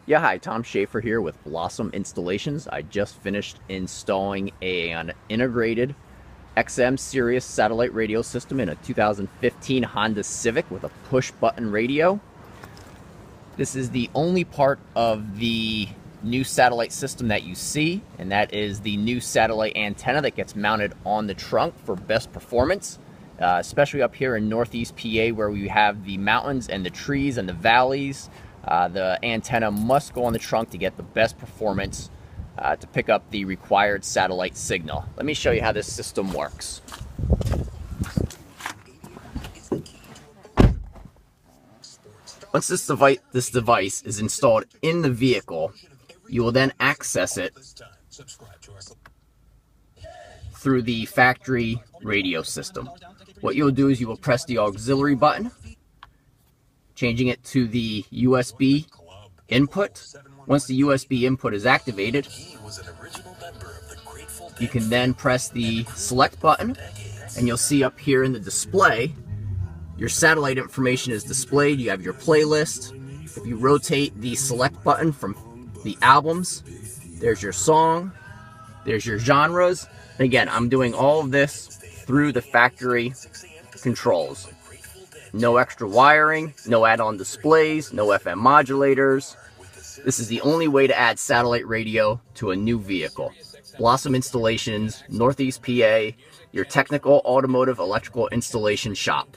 Yeah, hi, Tom Schaefer here with Blossom Installations. I just finished installing an integrated XM Sirius Satellite radio system in a 2015 Honda Civic with a push-button radio. This is the only part of the new satellite system that you see, and that is the new satellite antenna that gets mounted on the trunk for best performance, especially up here in Northeast PA where we have the mountains and the trees and the valleys. The antenna must go on the trunk to get the best performance to pick up the required satellite signal. Let me show you how this system works. Once this device is installed in the vehicle, you will then access it through the factory radio system. What you'll do is you will press the auxiliary button, changing it to the USB input. Once the USB input is activated, you can then press the select button, and you'll see up here in the display, your satellite information is displayed. You have your playlist. If you rotate the select button from the albums, there's your song, there's your genres. And again, I'm doing all of this through the factory controls. No extra wiring, no add-on displays, no FM modulators. This is the only way to add satellite radio to a new vehicle. Blossom Installations, Northeast PA, your technical automotive electrical installation shop.